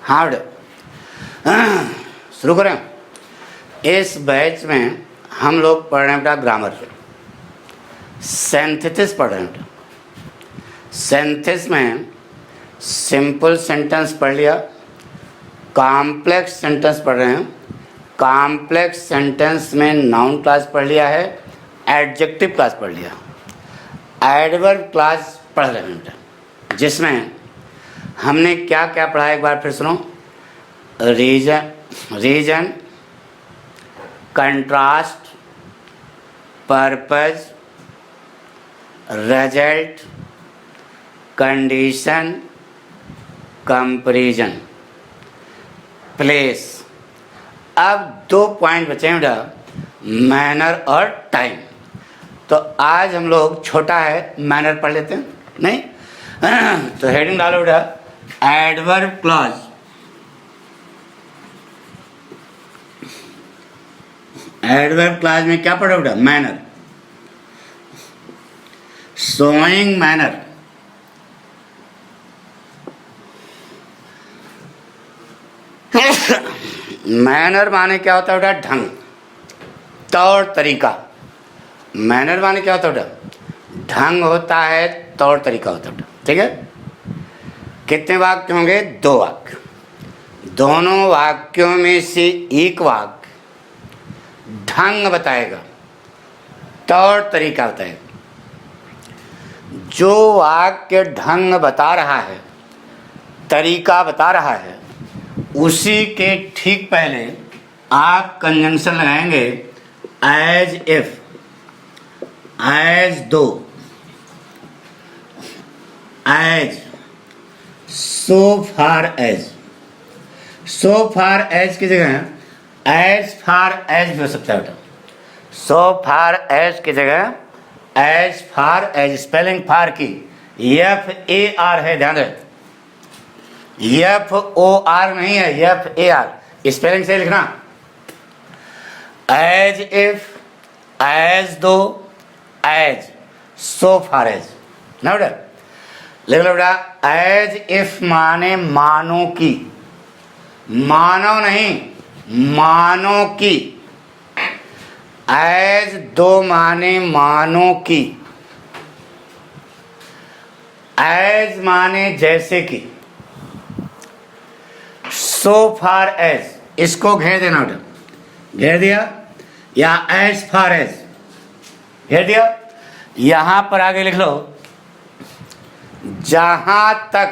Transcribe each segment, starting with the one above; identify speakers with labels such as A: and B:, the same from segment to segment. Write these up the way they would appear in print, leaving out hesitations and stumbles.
A: हाँ बेटा, शुरू करें। इस बैच में हम लोग पढ़ रहे हैं बेटा ग्रामर, सिंथेसिस पढ़ रहे हैं बेटा। सिंथेसिस में सिंपल सेंटेंस पढ़ लिया, कॉम्प्लेक्स सेंटेंस पढ़ रहे हैं। कॉम्प्लेक्स सेंटेंस में नाउन क्लास पढ़ लिया है, एडजेक्टिव क्लास पढ़ लिया, एडवर्ब क्लास पढ़ रहे हैं बेटा। जिसमें हमने क्या क्या पढ़ा एक बार फिर सुनो। Reason, contrast, purpose, result, condition, comparison, place. अब 2 पॉइंट बचे हैं बेटा, मैनर और टाइम। तो आज हम लोग छोटा है मैनर पढ़ लेते हैं, नहीं? तो हेडिंग डालो बेटा, एडवर्ब क्लॉज। एडवर्ब क्लॉज में क्या पढ़ो बेटा? मैनर, शोइंग मैनर, मैनर माने क्या होता है बेटा? ढंग, तौर तरीका। मैनर माने क्या होता है बेटा? ढंग होता है, तौर तरीका होता है बेटा। ठीक है? कितने वाक्य होंगे? 2 वाक्य। दोनों वाक्यों में से एक वाक्य ढंग बताएगा, तौर तरीका बताएगा। जो वाक्य ढंग बता रहा है, तरीका बता रहा है, उसी के ठीक पहले आप कंजंक्शन लगाएंगे एज इफ, एज दो, एज, सो फार एज। सो फार एज की जगह एज फार एज भी हो सकता है बेटा। सो फार एज की जगह एज फार एज। स्पेलिंग फार की FAR है, ध्यान रहे, FOR नहीं है, FAR। स्पेलिंग से लिखना। एज इफ, एज दो, एज, सो फार एज ना बेटा। लिख लो बेटा, एज इफ माने मानो की, मानो नहीं, मानो की। एज दो माने मानो की, एज माने जैसे की। सो फार एज, इसको घेर देना बेटा। घेर दिया, या एज फार एज घेर दिया। यहां पर आगे लिख लो, जहां तक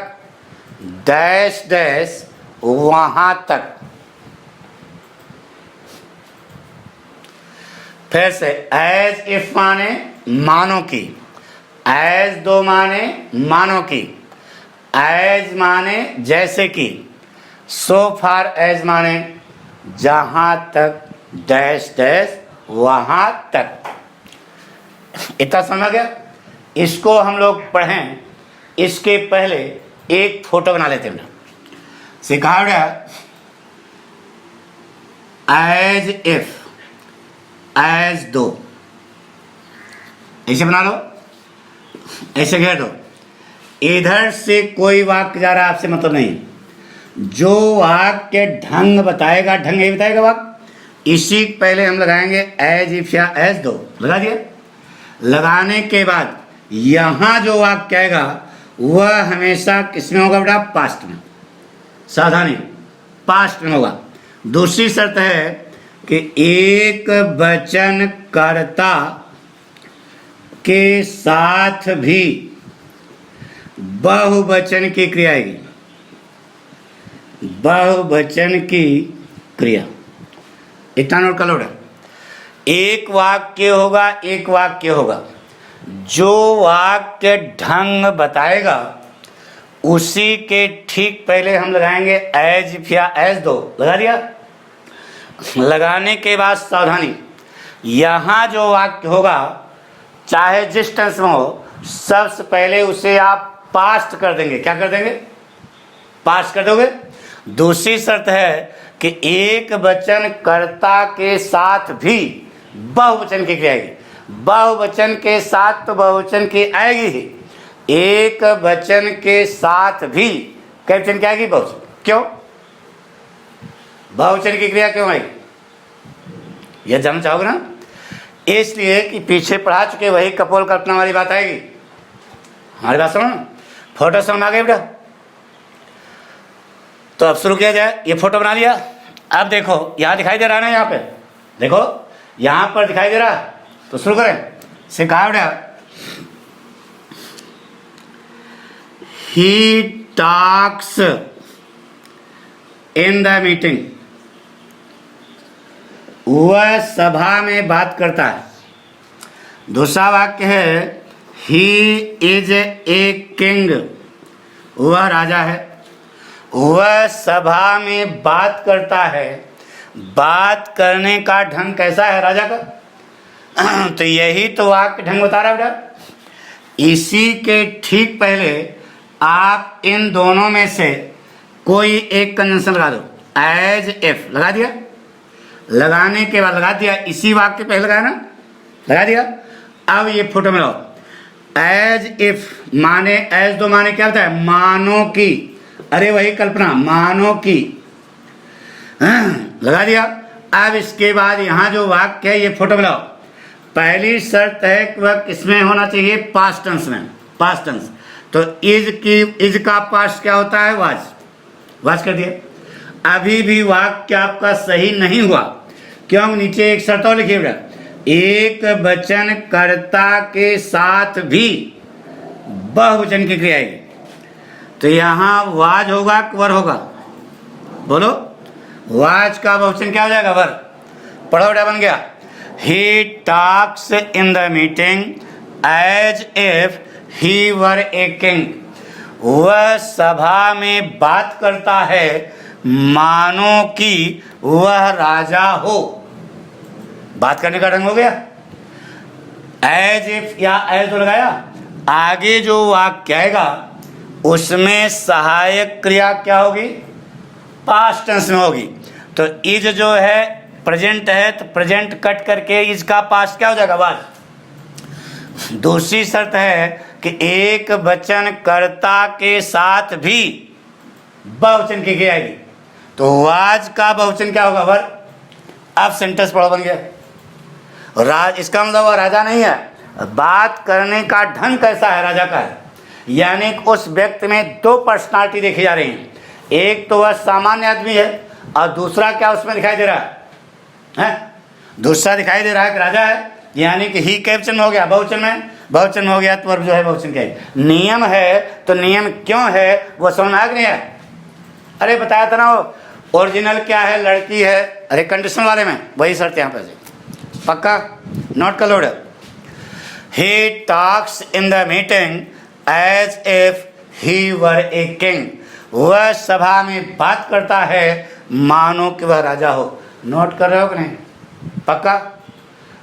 A: डैश डैश वहां तक। फिर से, एज इफ माने मानो की, एज दो माने मानो की, एज माने जैसे की, सो फार एज माने जहां तक डैश डैश वहां तक। इतना समझ गया? इसको हम लोग पढ़ें, इसके पहले एक फोटो बना लेते हैं। सिखा गया एज इफ, एज दो, ऐसे बना लो, ऐसे घेर दो। इधर से कोई वाक्य जा रहा है, आपसे मतलब नहीं। जो वाक्य ढंग बताएगा, ढंग यही बताएगा वाक्य, इसी पहले हम लगाएंगे एज इफ या एज दो। लगा दिया। लगाने के बाद यहां जो वाक्य आएगा वह हमेशा किसमें होगा बेटा? पास्ट में। सावधानी, पास्ट में होगा। दूसरी शर्त है कि एक वचन कर्ता के साथ भी बहुवचन की क्रिया आएगी। बहुवचन की क्रिया, इतना नोट कर लो। एक वाक्य होगा, एक वाक्य होगा, जो वाक्य ढंग बताएगा उसी के ठीक पहले हम लगाएंगे एज इफ या एज दो। लगा दिया। लगाने के बाद सावधानी, यहां जो वाक्य होगा चाहे जिस टेंस में हो, सबसे पहले उसे आप पास्ट कर देंगे। क्या कर देंगे? पास्ट कर दोगे। दूसरी शर्त है कि एक वचन कर्ता के साथ भी बहुवचन की क्रिया आएगी। बहुवचन के साथ तो बहुवचन की आएगी ही, एक वचन के साथ भी कई वचन की आएगी? बहुवचन। क्यों? बहुवचन की क्रिया क्यों आई, यह जानना चाहोगे ना? इसलिए कि पीछे पढ़ा चुके वही कपोल कल्पना वाली बात आएगी। हमारी बात सुनो, फोटो समझ आ गई बेटा? तो अब शुरू किया जाए। ये फोटो बना लिया। अब देखो यहाँ दिखाई दे रहा है ना, यहाँ पे देखो, यहाँ पर दिखाई दे रहा है। तो शुरू करें। से कहा बेटा, ही टॉक्स इन द मीटिंग, वह सभा में बात करता है। दूसरा वाक्य है ही इज ए किंग, वह राजा है। वह सभा में बात करता है। बात करने का ढंग कैसा है राजा का? तो यही तो वाक्य ढंग बता रहा है बेटा। इसी के ठीक पहले आप इन दोनों में से कोई एक कंजंक्शन लगा दो। एज इफ लगा दिया, लगाने के बाद लगा दिया, इसी वाक्य पहले लगाया ना, लगा दिया। अब ये फोटो में लाओ। एज इफ माने, एज दो माने क्या होता है? मानो की। अरे वही कल्पना, मानो की। लगा दिया। अब इसके बाद यहां जो वाक्य है ये फोटो में लाओ। पहली शर्त है कि वह किसमें होना चाहिए? पास्ट टेंस में। पास्ट टेंस तो इज का पास्ट क्या होता है? वाज। वाज कर दिया। अभी भी वाक्य आपका सही नहीं हुआ। क्यों? नीचे एक शर्त और लिखिए बेटा, एक वचन कर्ता के साथ भी बहुवचन की क्रिया आएगी। तो यहां वाज होगा कि वर होगा? बोलो, वाज का बहुवचन क्या हो जाएगा? वर। पढ़ो बेटा, बन गया। He talks in the meeting as if he were a king, वह सभा में बात करता है मानो कि वह राजा हो। बात करने का ढंग हो गया। एज इफ या एज तो लगाया। आगे जो वाक्य आएगा उसमें सहायक क्रिया क्या होगी? पास्ट टेंस में होगी। तो इज जो है प्रेजेंट है, तो प्रेजेंट कट करके इज का पास्ट क्या हो जाएगा? वाज। दूसरी शर्त है कि एक वचन कर्ता के साथ भी बहुवचन की क्रिया आएगी। तो वाज का बहुवचन क्या होगा? वर। अब सेंटेंस पढ़ो, बन गया। राज, इसका मतलब वह राजा नहीं है। बात करने का ढंग कैसा है? राजा का है। यानी उस व्यक्ति में दो पर्सनालिटी देखी जा रही हैं। एक तो वह सामान्य आदमी है और दूसरा क्या उसमें दिखाई दे रहा है? दूसरा दिखाई दे रहा है कि राजा है। यानी कि ही के वचन में हो गया, बहुवचन में। बहुवचन में हो गया तो वर्ब जो है बहुवचन क्या है? नियम है। तो नियम क्यों है वो समझ में आ नहीं है? अरे बताया था ना, वो ओरिजिनल क्या है? लड़की है। अरे कंडीशन वाले में वही शर्त यहाँ पे पक्का नोट कर लो। He talks in the meeting as if he were a king, वह सभा में बात करता है मानो कि वह राजा हो। नोट कर रहे हो कि नहीं? पक्का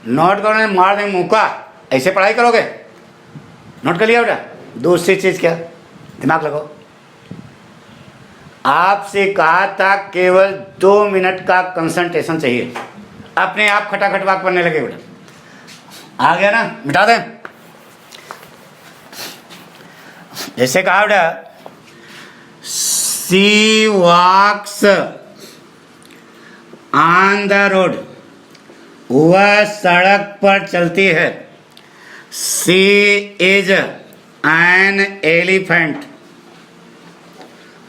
A: नोट करो, नहीं मार देंगे मुँह का। ऐसे पढ़ाई करोगे? नोट कर लिया बेटा। दूसरी चीज क्या? दिमाग लगाओ। आपसे कहा था केवल 2 मिनट का कंसंट्रेशन चाहिए। अपने आप खटाखट वाक बनने लगे बेटा। आ गया ना? मिटा दें। जैसे कहा बेटा, सी वॉक्स ऑन द रोड, वह सड़क पर चलती है। सी इज एन एलिफेंट,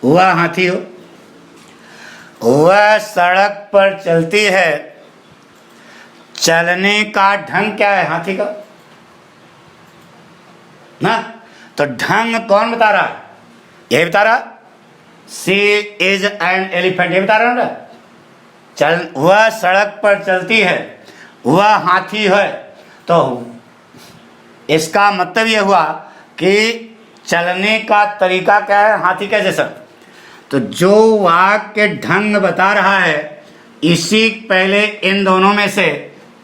A: वह हाथी हो। वह सड़क पर चलती है। चलने का ढंग क्या है हाथी का? ना, तो ढंग कौन बता रहा है? यही बता रहा। सी इज एन एलिफेंट, ये बता रहा ना। चल, वह सड़क पर चलती है, वह हाथी है। तो इसका मतलब यह हुआ कि चलने का तरीका क्या है? हाथी के जैसा। तो जो वाक्य ढंग बता रहा है, इसी पहले इन दोनों में से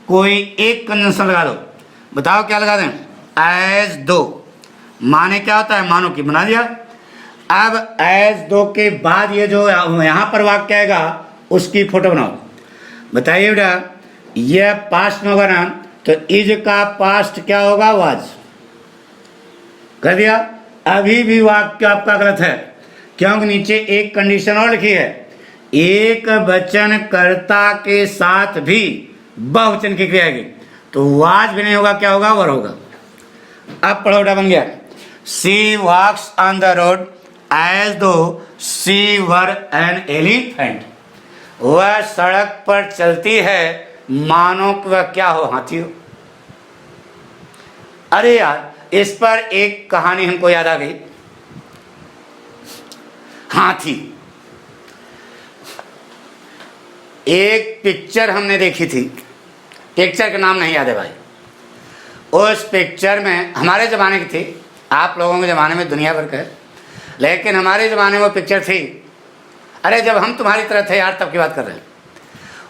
A: कोई एक कंजंक्शन लगा दो। बताओ क्या लगा दें? एज दो माने क्या होता है? मानो की। बना दिया। अब एज दो के बाद ये जो यहाँ पर वाक्य आएगा उसकी फोटो बनाओ। बताइए बेटा, यह पास्ट में होगा ना, तो इज का पास्ट क्या होगा? वाज। कर दिया। अभी भी वाक्य आपका गलत है, क्योंकि नीचे एक कंडीशन और लिखी है। एक वचन कर्ता के साथ भी बहुवचन की क्रिया आएगी तो वाज भी नहीं होगा, क्या होगा, वर होगा। अब पढ़ो, उल्टा बन गया। She walks on the road as though she were an elephant. वह सड़क पर चलती है मानो कि वह क्या हो, हाथी हो। अरे यार, इस पर एक कहानी हमको याद आ गई। हाथी, एक पिक्चर हमने देखी थी, पिक्चर का नाम नहीं याद है भाई। उस पिक्चर में हमारे ज़माने की थी, आप लोगों के ज़माने में दुनिया भर का है, लेकिन हमारे ज़माने में वो पिक्चर थी। अरे जब हम तुम्हारी तरह थे यार, तब की बात कर रहे हैं।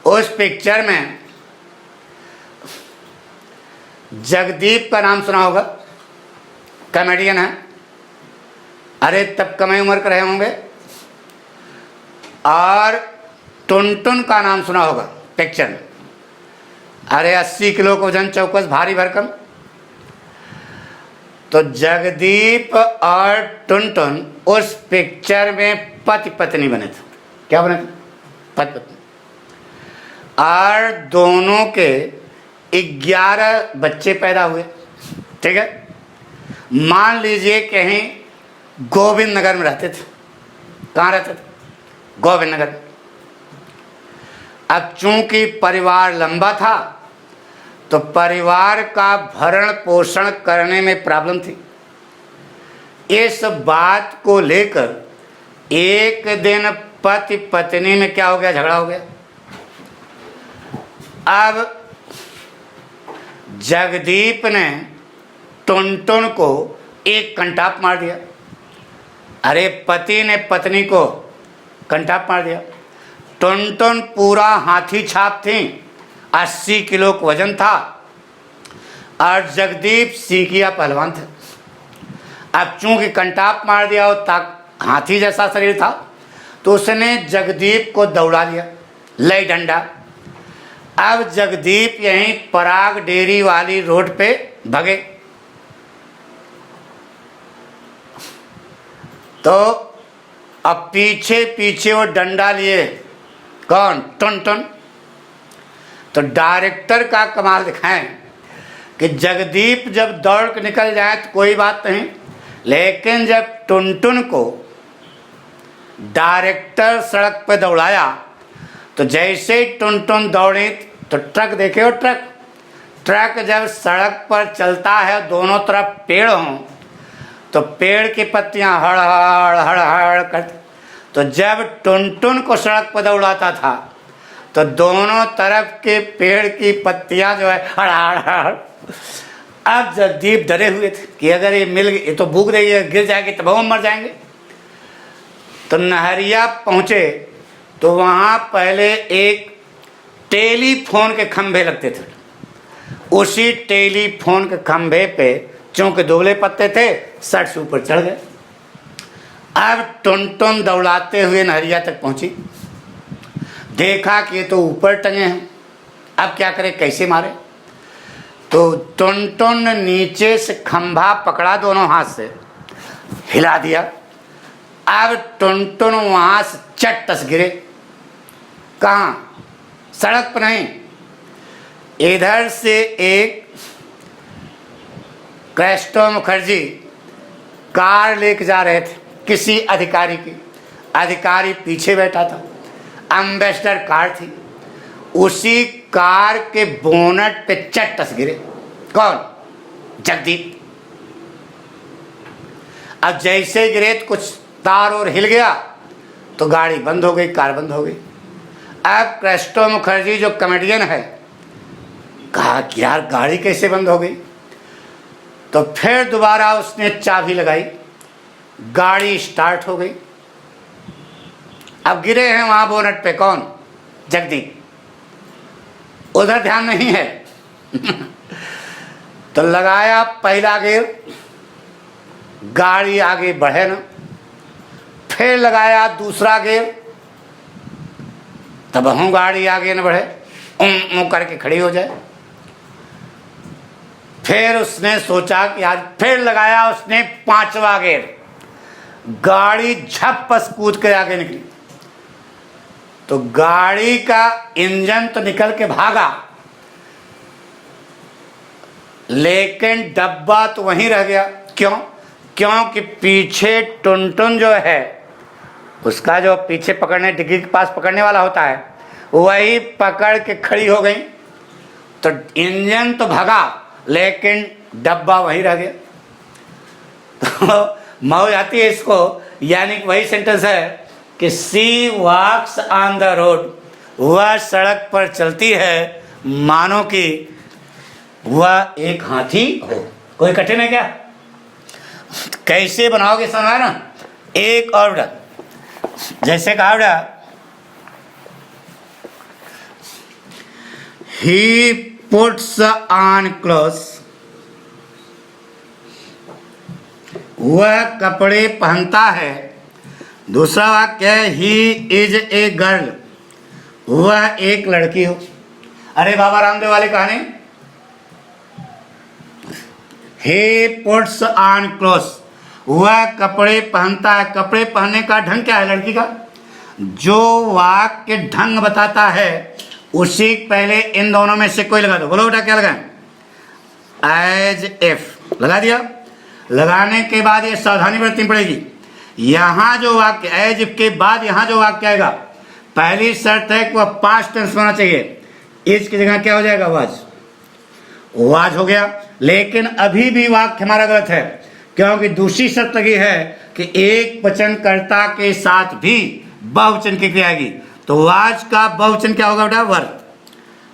A: उस पिक्चर में जगदीप का नाम सुना होगा, कॉमेडियन है। अरे तब कम उम्र के रहे होंगे। और टुनटुन का नाम सुना होगा पिक्चर में। अरे 80 किलो का वजन, चौकस, भारी भरकम। तो जगदीप और टुनटुन उस पिक्चर में पति पत्नी बने थे। क्या बने थे? पति पत्नी। और दोनों के 11 बच्चे पैदा हुए। ठीक है, मान लीजिए कहीं गोविंद नगर में रहते थे। कहाँ रहते थे? गोविंद नगर। अब चूंकि परिवार लंबा था तो परिवार का भरण पोषण करने में प्रॉब्लम थी। इस बात को लेकर एक दिन पति पत्नी में क्या हो गया, झगड़ा हो गया। अब जगदीप ने टुनटुन को एक कंटाप मार दिया। अरे पति ने पत्नी को कंटाप मार दिया। टुनटुन पूरा हाथी छाप थी, 80 किलो का वजन था, और जगदीप सीकिया पहलवान थे। अब चूंकि कंटाप मार दिया और हाथी जैसा शरीर था तो उसने जगदीप को दौड़ा लिया, लई डंडा। अब जगदीप यहीं पराग डेरी वाली रोड पे भगे। तो अब पीछे पीछे वो डंडा लिए, कौन? टुनटुन। तो डायरेक्टर का कमाल दिखाएं कि जगदीप जब दौड़ के निकल जाए तो कोई बात नहीं, लेकिन जब टुनटुन को डायरेक्टर सड़क पे दौड़ाया तो जैसे ही टुनटुन दौड़ी तो ट्रक देखे हो, ट्रक जब सड़क पर चलता है, दोनों तरफ पेड़ हों तो पेड़ की पत्तियां हड़ हड़ करती। तो जब टुनटुन को सड़क पर दौड़ाता था तो दोनों तरफ के पेड़ की पत्तियां जो है हड़ हड़। अब जगदीप डरे हुए थे कि अगर ये मिल गई, ये तो भूख रही है, गिर जाएगी तब हम मर जाएंगे। तो नहरिया पहुंचे तो वहां पहले एक टेलीफोन के खंभे लगते थे। उसी टेलीफोन के खंभे पे चूंकि दुबले पत्ते थे, सट से ऊपर चढ़ गए। अब टुनटुन दौड़ाते हुए नहरिया तक पहुंची, देखा कि ये तो ऊपर टंगे हैं, अब क्या करे, कैसे मारे। तो टुनटुन ने नीचे से खंभा पकड़ा दोनों हाथ से, हिला दिया। अब टुनटुन वहां से चट्टस गिरे। कहाँ? सड़क पर नहीं, इधर से एक क्रिस्टो मुखर्जी कार लेके जा रहे थे किसी अधिकारी की। अधिकारी पीछे बैठा था, एम्बेसडर कार थी। उसी कार के बोनट पे चट्टस गिरे। कौन? जगदीप। अब जैसे गिरे तो कुछ तार और हिल गया तो गाड़ी बंद हो गई, कार बंद हो गई। अब क्रिस्टो मुखर्जी जो कॉमेडियन है, कहा कि यार गाड़ी कैसे बंद हो गई। तो फिर दोबारा उसने चाबी लगाई, गाड़ी स्टार्ट हो गई। अब गिरे हैं वहां बोनट पे, कौन? जगदीप। उधर ध्यान नहीं है। तो लगाया पहला गियर, गाड़ी आगे बढ़े ना। फिर लगाया दूसरा गियर, तब हम गाड़ी आगे न बढ़े, ऊं करके खड़ी हो जाए। फिर उसने सोचा कि आज फिर लगाया उसने 5वां गियर, गाड़ी झपस कूद कर आगे निकली। तो गाड़ी का इंजन तो निकल के भागा, लेकिन डब्बा तो वहीं रह गया। क्यों? क्योंकि पीछे टुनटुन जो है, उसका जो पीछे पकड़ने, डिग्गी के पास पकड़ने वाला होता है, वही पकड़ के खड़ी हो गई। तो इंजन तो भागा लेकिन डब्बा वहीं रह गया। तो मौज आती है इसको, यानी वही सेंटेंस है कि सी वॉक्स ऑन द रोड, वह सड़क पर चलती है मानो कि वह एक हाथी हो। कोई कठिन है क्या? कैसे बनाओगे समझ ना। एक और बेटा, जैसे कहा बेटा, ही पुट्स ऑन क्लोथ्स, वह कपड़े पहनता है। दूसरा वाक्य है ही इज ए गर्ल, वह एक लड़की हो। अरे बाबा रामदेव वाली कहानी, ही पुट्स ऑन क्लोथ्स, वह कपड़े पहनता है। कपड़े पहनने का ढंग क्या है लड़की का? जो वाक्य ढंग बताता है उसी पहले इन दोनों में से कोई लगा दो। बोलो बेटा क्या लगाएं? एज इफ लगा दिया। लगाने के बाद ये सावधानी बरतनी पड़ेगी। यहां जो वाक्य एज इफ के बाद यहां जो वाक्य आएगा, पहली शर्त है कि वह पास्ट टेंस होना चाहिए। इज की जगह क्या हो जाएगा? वाज। वाज हो गया, लेकिन अभी भी वाक्य हमारा गलत है, क्योंकि दूसरी शर्त लगी है कि एक वचन कर्ता के साथ भी बहुवचन की क्रिया आएगी। तो वाज का बहुवचन क्या होगा बेटा? वर।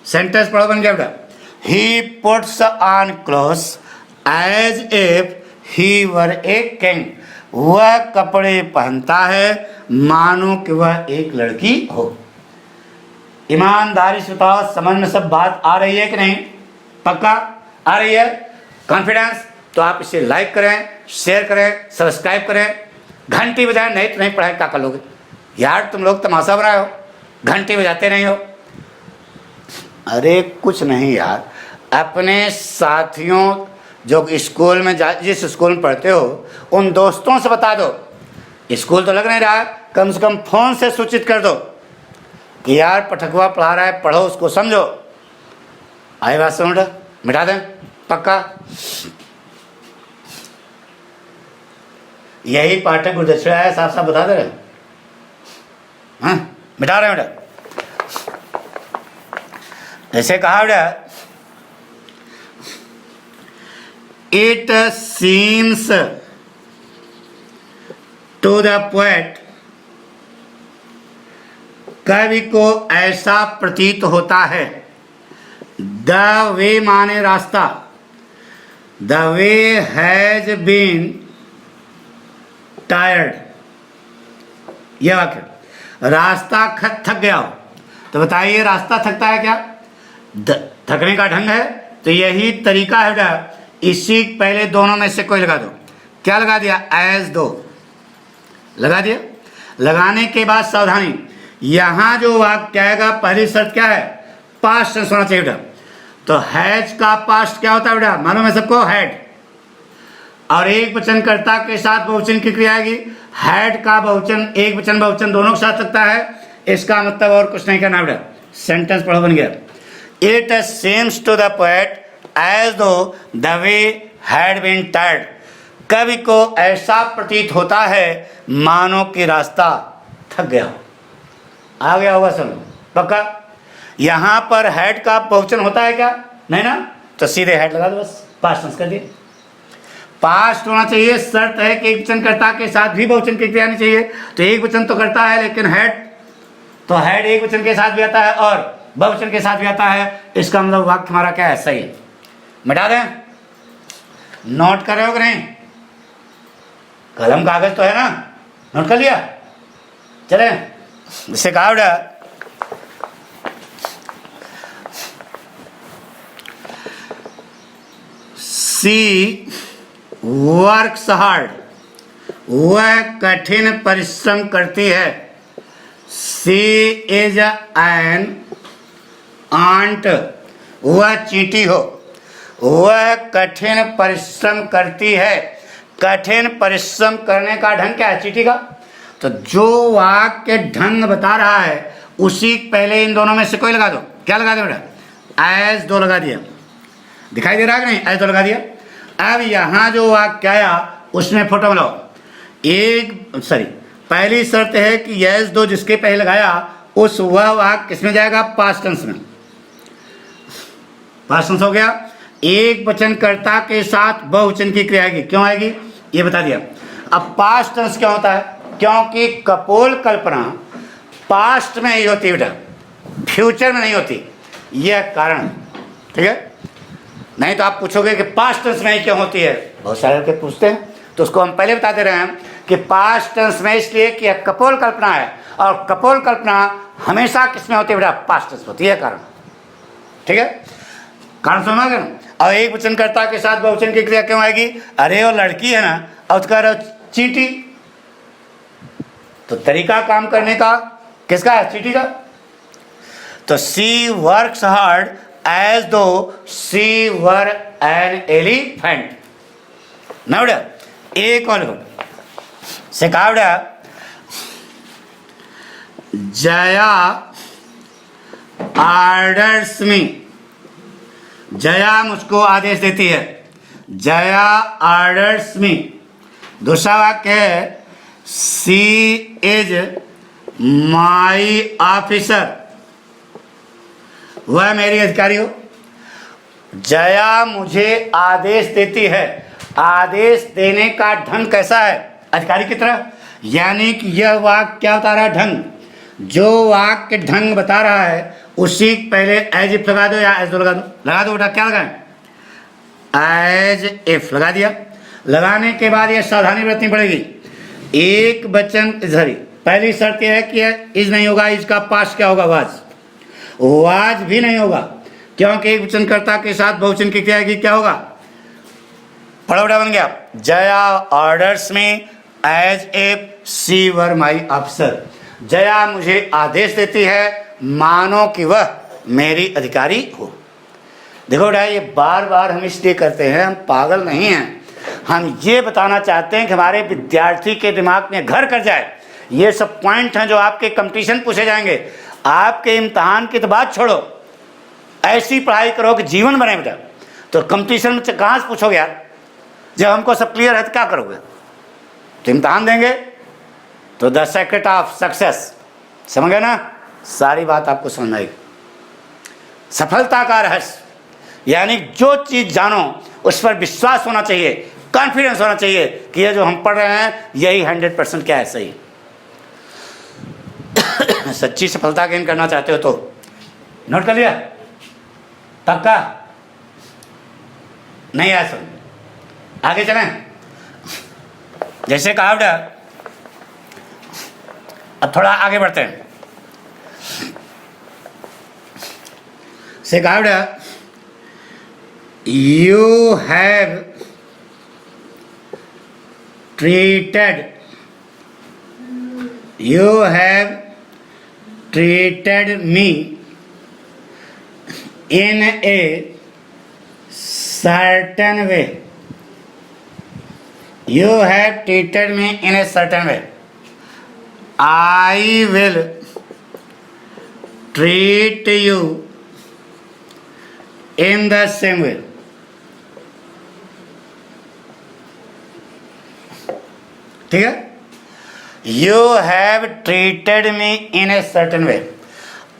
A: सेंटेंस पढ़ो, बन गया बेटा। He puts on clothes as if he were a king, वह कपड़े पहनता है मानो कि वह एक लड़की हो। ईमानदारी से बताओ, समझ में सब बात आ रही है कि नहीं? पक्का आ रही है? कॉन्फिडेंस? तो आप इसे लाइक करें, शेयर करें, सब्सक्राइब करें, घंटी बजाएं। नहीं तो नहीं पढ़ाई क्या कर लोगे यार? तुम लोग तमाशा बनाए हो, घंटी बजाते नहीं हो। अरे कुछ नहीं यार, अपने साथियों जो स्कूल में जिस स्कूल में पढ़ते हो उन दोस्तों से बता दो। स्कूल तो लग नहीं रहा, कम से कम फोन से सूचित कर दो कि यार पठकवा पढ़ा रहा है, पढ़ो, उसको समझो। आई बात समझ? मिटा दें पक्का। यही पाठक गुरुदक्षिणा है, साफ साफ बता दे रहे। हाँ मिटा रहे बेटा। जैसे कहा बेटा, it seems to the poet, कवि को ऐसा प्रतीत होता है। द वे माने रास्ता, the way has been tired, यह वाक्य। रास्ता थक गया हो, तो बताइए रास्ता थकता है क्या? थकने का ढंग है, तो यही तरीका है बेटा। इसी पहले दोनों में से कोई लगा दो। क्या लगा दिया? एज दो लगा दिया। लगाने के बाद सावधानी, यहां जो वाक्य आएगा पहली शर्त क्या है? पास्ट टेंस होना चाहिए बेटा। तो हैज का पास्ट क्या होता है बेटा? मालूम है सबको? हैड। और एक वचन कर्ता के साथ बहुवचन की क्रिया आएगी। हैड का बहुवचन, एक वचन बहुवचन दोनों के साथ सकता है। इसका मतलब और कुछ नहीं करना बेटा। सेंटेंस पढ़ो, बन गया। It seems to the poet as though the way had been tired, कवि को ऐसा प्रतीत होता है मानो कि रास्ता थक गया हो। आ गया होगा समझ पक्का? यहां पर हैड का बहुवचन होता है क्या? नहीं ना, तो सीधे हैड लगा दो, बस पास्ट टेंस कर दिए। पास्ट होना चाहिए, शर्त है कि एक वचन कर्ता के साथ भी बहुवचन की क्रिया नहीं चाहिए। तो एक वचन तो करता है, लेकिन हैड, तो हैड एक वचन के साथ भी आता है और बहुवचन के साथ भी आता है। इसका मतलब वाक्य हमारा क्या है? सही है। मिटा दें? नोट कर रहे हो कि नहीं? कलम कागज तो है ना? नोट कर लिया? चले, इससे कहा बेटा, सी वर्क्स हार्ड, वह कठिन परिश्रम करती है। सी इज एन आंट, वह चींटी हो। वह कठिन परिश्रम करती है। कठिन परिश्रम करने का ढंग क्या है चींटी का? तो जो वाक्य ढंग बता रहा है उसी पहले इन दोनों में से कोई लगा दो। क्या लगा दो बेटा? एज 2 लगा दिया। दिखाई दे रहा है कि नहीं? एज 2 लगा दिया। अब यहां जो वाक्य आया उसमें फोटो मिलाओ। पहली शर्त है कि एज 2 जिसके पहले लगाया उस वह वाक्य किसमें जाएगा? पास्ट टेंस में। पास्ट टेंस हो गया। एक वचन कर्ता के साथ बहुवचन की क्रिया आएगी। क्यों आएगी ये बता दिया। अब पास्ट टेंस क्या होता है? क्योंकि कपोल कल्पना पास्ट में ही होती है बेटा, फ्यूचर में नहीं होती, यह कारण। ठीक है, नहीं तो आप पूछोगे कि पास्ट टेंस में ही क्यों होती है, बहुत सारे लड़के पूछते हैं, तो उसको हम पहले बता दे रहे हैं कि पास्ट टेंस में इसलिए कि यह कपोल कल्पना है, और कपोल कल्पना हमेशा किसमें होती है बेटा? पास्ट टेंस होती है, कारण। ठीक है, कारण समझ गए ना। और एक वचन कर्ता के साथ बहुवचन की क्रिया क्यों आएगी? अरे वो लड़की है ना, और उसका चींटी, तो तरीका काम करने का किसका है? चींटी का। तो सी works hard as though she were an elephant ना बेटा। एक और से कहा बेटा, जया ऑर्डर्स मी, जया मुझको आदेश देती है। जया ऑर्डर्स मी। दूसरा वाक्य है, सी इज माई ऑफिसर, वह मेरी अधिकारी हो। जया मुझे आदेश देती है। आदेश देने का ढंग कैसा है? अधिकारी की तरह। यानी कि यह वाक्य क्या बता रहा है? ढंग। जो वाक्य ढंग बता रहा है उसी पहले एज इफ लगा दो या एज दो लगा दो। लगा दो बेटा, क्या लगाएं? एज इफ लगा दिया। लगाने के बाद यह सावधानी बरतनी पड़ेगी। एक वचन पहली शर्त यह है कि इज नहीं होगा। इज का पास्ट क्या होगा? वाज। वाज भी नहीं होगा, क्योंकि एक वचन कर्ता के साथ बहुवचन की क्रिया की क्या होगा? पड़ोड़ा बन गया। जया ऑर्डर्स में as if she were my officer. Jaya मुझे आदेश देती है मानो कि वह मेरी अधिकारी हो। देखो बेटा, ये बार बार हम इसलिए करते हैं, हम पागल नहीं हैं। हम ये बताना चाहते हैं कि हमारे विद्यार्थी के दिमाग में घर कर जाए। ये सब पॉइंट हैं जो आपके कंपटीशन पूछे जाएंगे। आपके इम्तहान की तो बात छोड़ो, ऐसी पढ़ाई करो कि जीवन बने बेटा। तो कंपटीशन में कहाँ से पूछोगे यार? जब हमको सब क्लियर है तो क्या करोगे? तो इम्तहान देंगे तो द सेक्रेट ऑफ सक्सेस, समझ गए ना? सारी बात आपको समझ आएगी। सफलता का रहस्य यानी जो चीज जानो उस पर विश्वास होना चाहिए, कॉन्फिडेंस होना चाहिए कि ये जो हम पढ़ रहे हैं यही 100% क्या है? सही। सच्ची सफलता गेन करना चाहते हो तो नोट कर लिया? पक्का? नहीं आया सुन, आगे चलें। जैसे कहा बेटा, अब थोड़ा आगे बढ़ते हैं। से कहा बेटा, you have treated me in a certain way. You have treated me in a certain way. I will treat you in the same way. ठीक है? You have treated me in a certain way.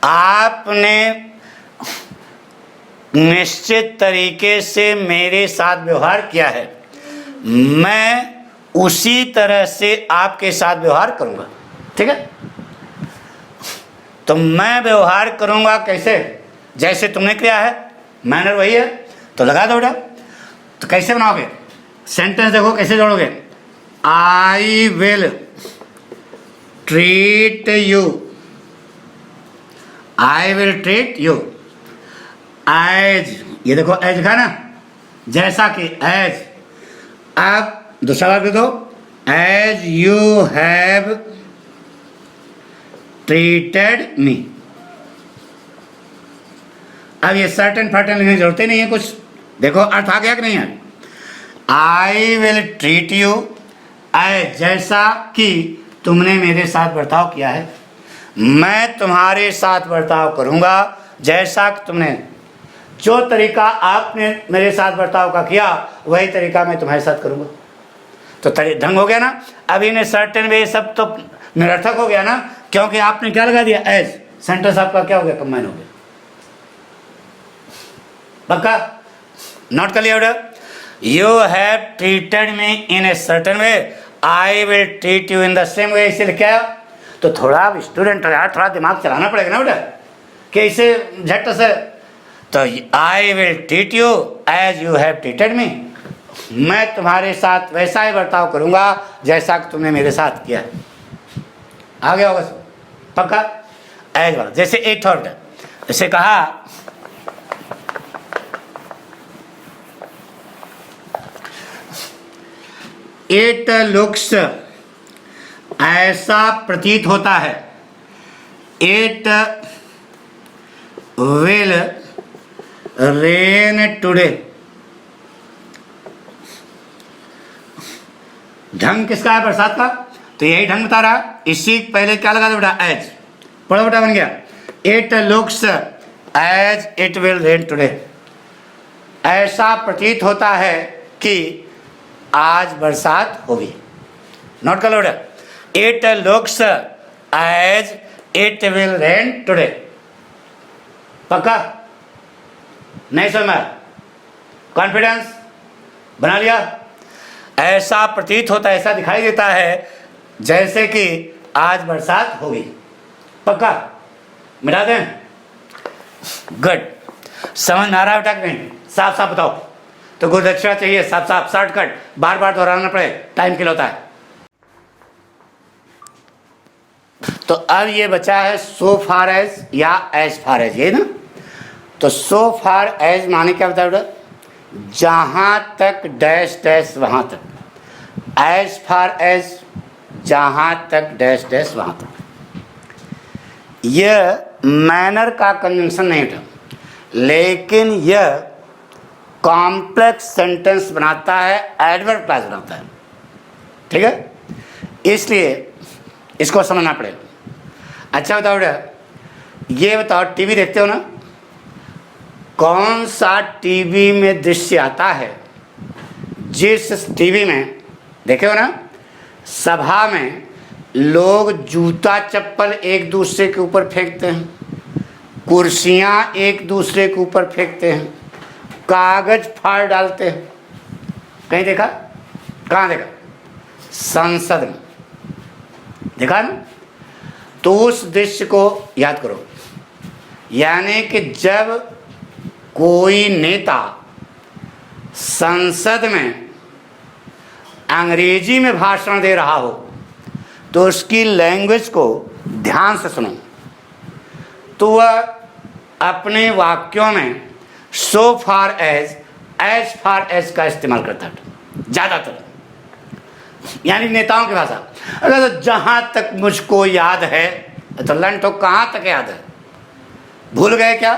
A: आपने निश्चित तरीके से मेरे साथ व्यवहार किया है, मैं उसी तरह से आपके साथ व्यवहार करूंगा। ठीक है? तो मैं व्यवहार करूंगा कैसे? जैसे तुमने किया है, मैनर वही है, तो लगा दो बेटा। तो कैसे बनाओगे? सेंटेंस देखो कैसे जोड़ोगे। I will treat you, I will treat you as, ये देखो एज का ना, जैसा कि एज। अब दूसरा वाक्य दो, as you have treated me. अब ये सर्टेन फर्टेन लिखने की जरूरत नहीं है कुछ। देखो अर्थ आ गया कि नहीं है? I will treat you as, जैसा कि तुमने मेरे साथ बर्ताव किया है। मैं तुम्हारे साथ बर्ताव करूंगा जैसा कि तुमने, जो तरीका आपने मेरे साथ बर्ताव का किया वही तरीका मैं तुम्हारे साथ करूंगा। तो ढंग हो गया ना। अब इन्हें सर्टेन वे सब तो निरर्थक हो गया ना, क्योंकि आपने क्या लगा दिया, एज। सेंटेंस आपका क्या हो गया, कंबाइन हो गया। पक्का? नोट कर लिया बेटा। You have treated me in a certain way, I will treat you in the same way. इसे लिखा है। तो थोड़ा स्टूडेंट यार, थोड़ा दिमाग चलाना पड़ेगा ना बेटा, कि इसे झट से। तो I will treat you as you have treated me, मैं तुम्हारे साथ वैसा ही बर्ताव करूंगा जैसा कि तुमने मेरे साथ किया। आ गया होगा पक्का? एज वाला। जैसे एक थॉट है, जैसे कहा इट लुक्स, ऐसा प्रतीत होता है, इट विल रेन टुडे। ढंग किसका है, बरसात का। तो यही ढंग बता रहा। इसी पहले क्या लगा दो बेटा, एज। पढ़ो बेटा, बन गया। It looks as it will rain today, ऐसा प्रतीत होता है कि आज बरसात होगी। नोट कर लो बेटा। It looks as it will rain today. पक्का? नहीं समझ में? कॉन्फिडेंस बना लिया। ऐसा प्रतीत होता है, ऐसा दिखाई देता है जैसे कि आज बरसात होगी। पक्का? मिटा दें? गुड। समझ में आ रहा है बेटा कि नहीं? साफ साफ बताओ। तो गुड दक्षिणा चाहिए, साफ साफ, शॉर्टकट, बार बार दोहराना पड़े, टाइम किल होता है। तो अब ये बचा है सो फार एज या एज फार एज, ये ना। तो सो फार एज माने क्या बताओ बेटा, जहां तक डैश डैश वहां तक। एज फार एज, जहां तक डैश डैश वहां तक। यह मैनर का कंजंक्शन नहीं था, लेकिन यह कॉम्प्लेक्स सेंटेंस बनाता है, एडवर्ब क्लास बनाता है। ठीक है, इसलिए इसको समझना पड़ेगा। अच्छा बताओ बेटा, ये बताओ, टीवी देखते हो ना, कौन सा टीवी में दृश्य आता है जिस टीवी में, देखे हो ना, सभा में लोग जूता चप्पल एक दूसरे के ऊपर फेंकते हैं, कुर्सियां एक दूसरे के ऊपर फेंकते हैं, कागज फाड़ डालते हैं। कहीं देखा? कहाँ देखा? संसद में देखा ना। तो उस दृश्य को याद करो, यानी कि जब कोई नेता संसद में अंग्रेजी में भाषण दे रहा हो तो उसकी लैंग्वेज को ध्यान से सुनो। तो वह अपने वाक्यों में सो फार एज फार एज का इस्तेमाल करता है ज़्यादातर, यानी नेताओं की भाषा। अगर तो जहाँ तक मुझको याद है, तो लन तो कहाँ तक याद है, भूल गए क्या?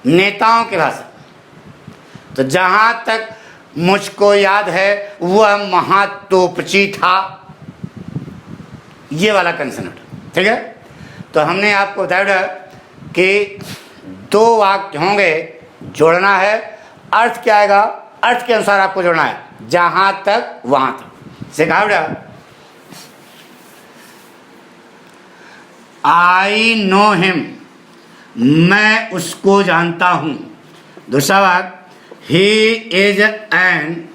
A: नेताओं की भाषा। तो जहाँ तक मुझको याद है वह महातोपची था, ये वाला कंसेप्ट। ठीक है, तो हमने आपको बताया कि दो वाक्य होंगे, जोड़ना है। अर्थ क्या आएगा? अर्थ के अनुसार आपको जोड़ना है, जहां तक वहां तक। सिखा बेटा, आई नो हिम, मैं उसको जानता हूं। दूसरा वाक्य, ही इज एन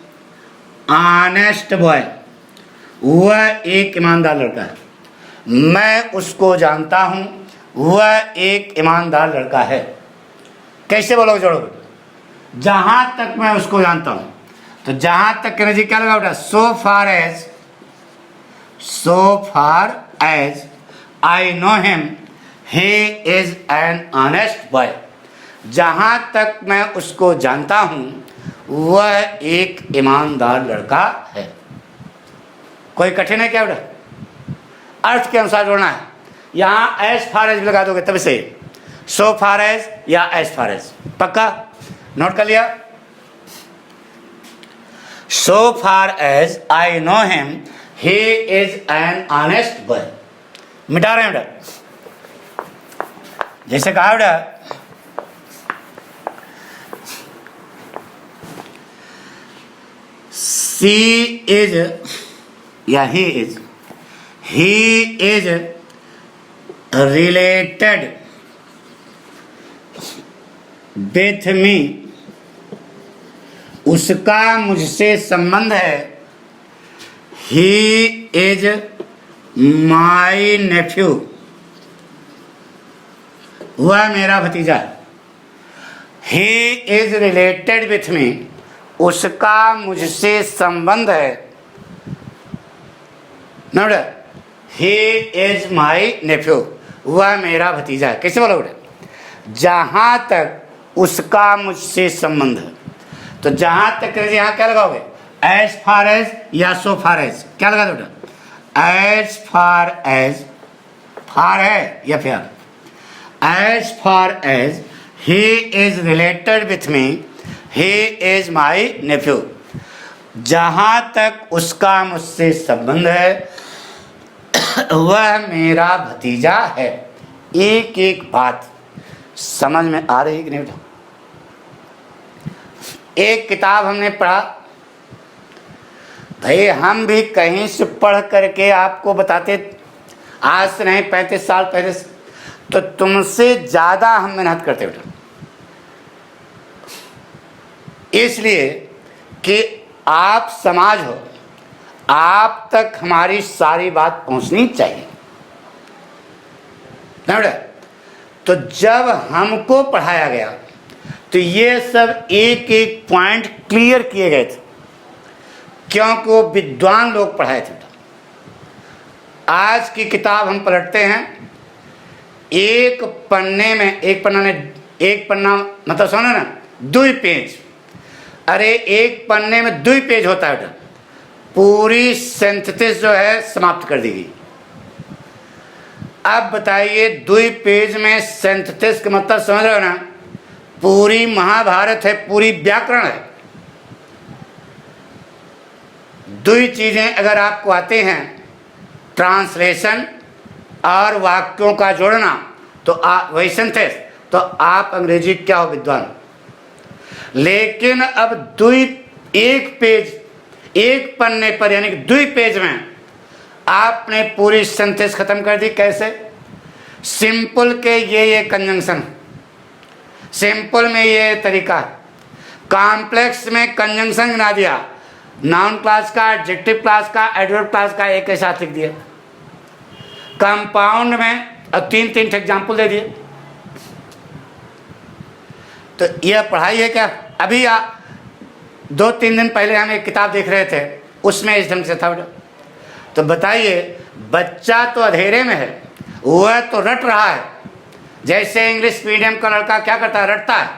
A: ऑनेस्ट बॉय, वह एक ईमानदार लड़का है। मैं उसको जानता हूं, वह एक ईमानदार लड़का है। कैसे बोलोगे? जोड़ोगे? जहां तक मैं उसको जानता हूं, तो जहां तक कहने जी क्या लगा बेटा? So far as I know him, he is an honest boy. जहां तक मैं उसको जानता हूं वह एक ईमानदार लड़का है। कोई कठिन है क्या बेटा? अर्थ के अनुसार जोड़ना है। यहां एज फार एज लगा दोगे तब से सो फार एज या एज फार एज। पक्का? नोट कर लिया। So far as I know him, he is an honest boy. मिटा रहे हैं बेटा। जैसे कहा बेटा सी इज या ही इज रिलेटेड विथ मी, उसका मुझसे संबंध है। ही इज माई नेफ्यू, वह मेरा भतीजा है। He is related with me, उसका मुझसे संबंध है। Note, he is my nephew, वह मेरा भतीजा है। कैसे बोलोगे? जहां तक उसका मुझसे संबंध है, तो जहां तक यहां क्या लगाओगे? एज फार एज या सो फार एज, क्या लगा दो? एज फार एज, फार है या फिर as far as he is related with me, he is my nephew, जहां तक उसका मुझसे संबंध है वह मेरा भतीजा है। एक एक बात समझ में आ रही कि नहीं? एक किताब हमने पढ़ा, भाई हम भी कहीं से पढ़ करके आपको बताते, आज से नहीं 35 साल पहले से, तो तुमसे ज़्यादा हम मेहनत करते बेटा, इसलिए कि आप समाज हो, आप तक हमारी सारी बात पहुंचनी चाहिए ना बेटा। तो जब हमको पढ़ाया गया तो ये सब एक एक पॉइंट क्लियर किए गए थे, क्योंकि वो विद्वान लोग पढ़ाए थे। आज की किताब हम पलटते हैं, एक पन्ने में, एक पन्ना मतलब सुनो ना, 2 पेज, अरे एक पन्ने में 2 पेज होता है बेटा, पूरी सिंथेसिस जो है समाप्त कर दी गई। अब बताइए 2 पेज में सिंथेसिस का मतलब समझ रहे हो ना? पूरी महाभारत है, पूरी व्याकरण है। 2 चीजें अगर आपको आते हैं, ट्रांसलेशन और वाक्यों का जोड़ना, तो वही सिंथेसिस, तो आप अंग्रेजी क्या हो? विद्वान। लेकिन अब एक पेज, एक पन्ने पर यानी कि 2 पेज में आपने पूरी सिंथेसिस खत्म कर दी। कैसे? सिंपल के ये कंजंक्शन, सिंपल में ये तरीका है, कॉम्प्लेक्स में कंजंक्शन बना दिया, नाउन क्लास का, एडजेक्टिव क्लास का, एडवर्ब क्लास का एक साथ लिख दिया, कंपाउंड में और 3 एग्जाम्पल दे दिए। तो यह पढ़ाई है क्या? अभी 2-3 दिन पहले हम एक किताब देख रहे थे, उसमें इस ढंग से था। तो बताइए, बच्चा तो अंधेरे में है, वह तो रट रहा है, जैसे इंग्लिश मीडियम का लड़का क्या करता है? रटता है।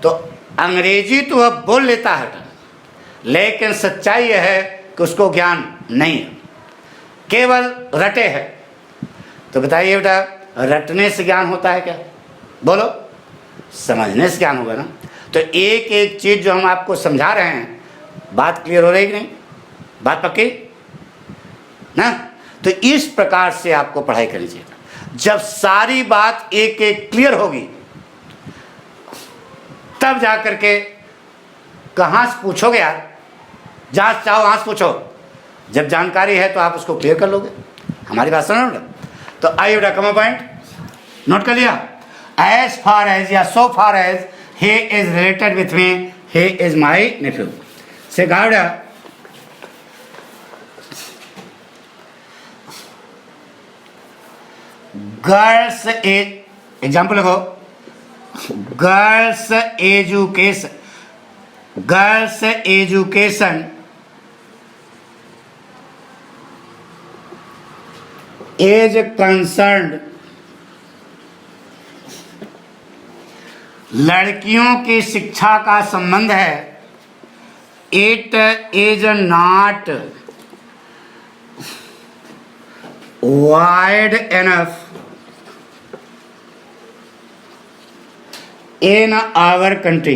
A: तो अंग्रेजी तो वह बोल लेता है, लेकिन सच्चाई यह है कि उसको ज्ञान नहीं है, केवल रटे है। तो बताइए बेटा, रटने से ज्ञान होता है क्या? बोलो, समझने से ज्ञान होगा ना। तो एक एक चीज जो हम आपको समझा रहे हैं, बात क्लियर हो रही कि नहीं? बात पक्की ना? तो इस प्रकार से आपको पढ़ाई करनी चाहिए। जब सारी बात एक एक क्लियर होगी, तब जाकर के कहाँ से पूछोगे यार? जहाँ चाहो वहाँ से पूछो। जब जानकारी है तो आप उसको क्लियर कर लोगे। हमारी बात सुनो बेटा। तो आइए बेटा, कमा पॉइंट नोट कर लिया। एज फार एज या so far as he is related with me, he is my nephew. से कहा बेटा, गर्ल्स एग्जाम्पल लिखो, गर्ल्स एजुकेशन is concerned, लड़कियों की शिक्षा का संबंध है, it is not wide enough in our country.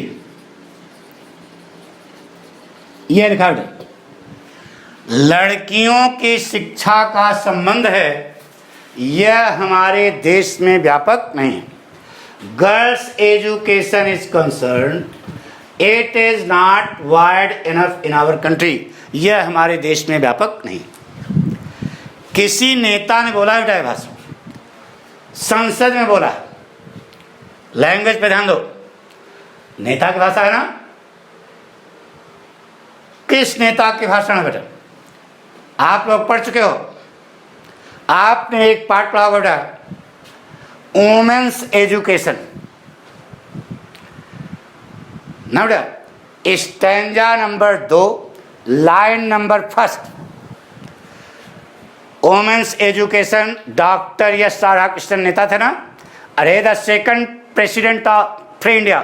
A: यह लिखा बेटा, लड़कियों की शिक्षा का संबंध है, यह हमारे देश में व्यापक नहीं है। Girls education is concern, it is not wide enough in our country. यह हमारे देश में व्यापक नहीं। किसी नेता ने बोला बेटा भाषण, संसद में बोला, लैंग्वेज पे ध्यान दो, नेता की भाषा है ना। किस नेता के भाषण है बेटा? आप लोग पढ़ चुके हो, आपने एक पाठ पढ़ा बेटा, वुमेन्स एजुकेशन ना बेटा। Stanza number 2 line number 1, women's education, doctor S Radhakrishnan नेता थे ना। अरे the second president of free India,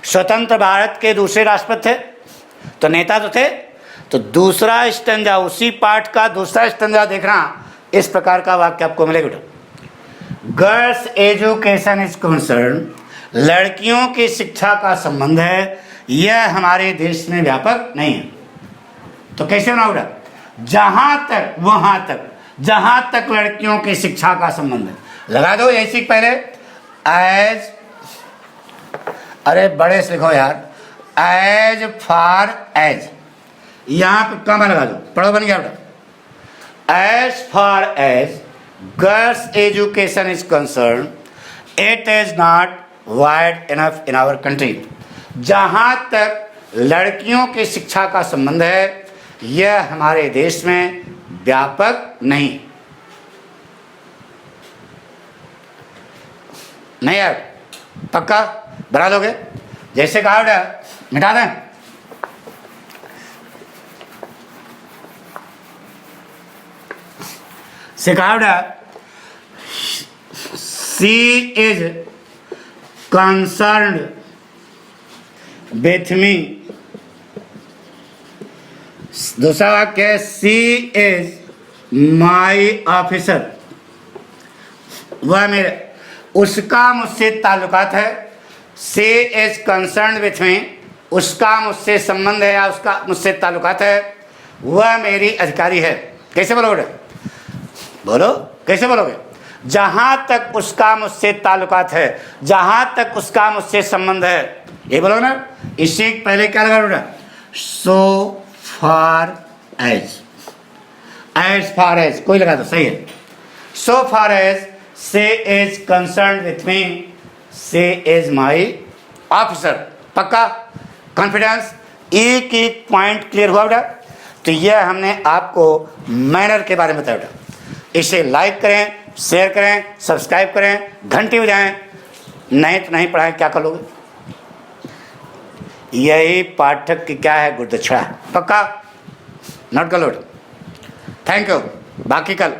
A: स्वतंत्र भारत के दूसरे राष्ट्रपति थे, तो नेता तो थे। तो दूसरा स्टैंजा, उसी पाठ का दूसरा स्टैंजा देखना, इस प्रकार का वाक्य आपको मिलेगा बेटा। गर्ल्स एजुकेशन इज कंसर्न, लड़कियों की शिक्षा का संबंध है, यह हमारे देश में व्यापक नहीं है। तो कैसे बनाओ बेटा? जहां तक वहां तक, जहां तक लड़कियों की शिक्षा का संबंध है, लगा दो यही सीख पहले। एज, अरे बड़े से लिखो यार, एज फार एज, यहां पे कम लगा दो, पढ़ो, बन गया बेटा। As far as girls education is concern, it is not wide enough in our country. जहां तक लड़कियों की शिक्षा का संबंध है, यह हमारे देश में व्यापक नहीं। नहीं यार, पक्का बना दोगे? जैसे कहा बेटा, मिटा दें? से कहा बेटा, सी इज कंसर्न्ड विथ मी। दूसरा वाक्य है, सी इज माई ऑफिसर, वह मेरे, उसका मुझसे ताल्लुकात है। सी इज कंसर्न्ड विथ मी, उसका मुझसे संबंध है या उसका मुझसे ताल्लुकात है, वह मेरी अधिकारी है। कैसे बोलोगे? बोलो, कैसे बोलोगे? जहां तक उसका मुझसे ताल्लुकात है, जहां तक उसका मुझसे संबंध है, ये बोलो ना। इससे पहले क्या लगा बेटा? So far as, as far as, कोई लगा दो, सही है। So far as she is concern with me, she is my officer. पक्का? कॉन्फिडेंस? एक एक पॉइंट क्लियर हुआ बेटा? तो यह हमने आपको मैनर के बारे में बताया बेटा। इसे लाइक करें, शेयर करें, सब्सक्राइब करें, घंटी बजाएं, नहीं तो नहीं पढ़ाएं, क्या कर लोगे? यही पाठक की क्या है? गुरुदक्षिणा। पक्का? नोट कर लो। Thank you. बाकी कल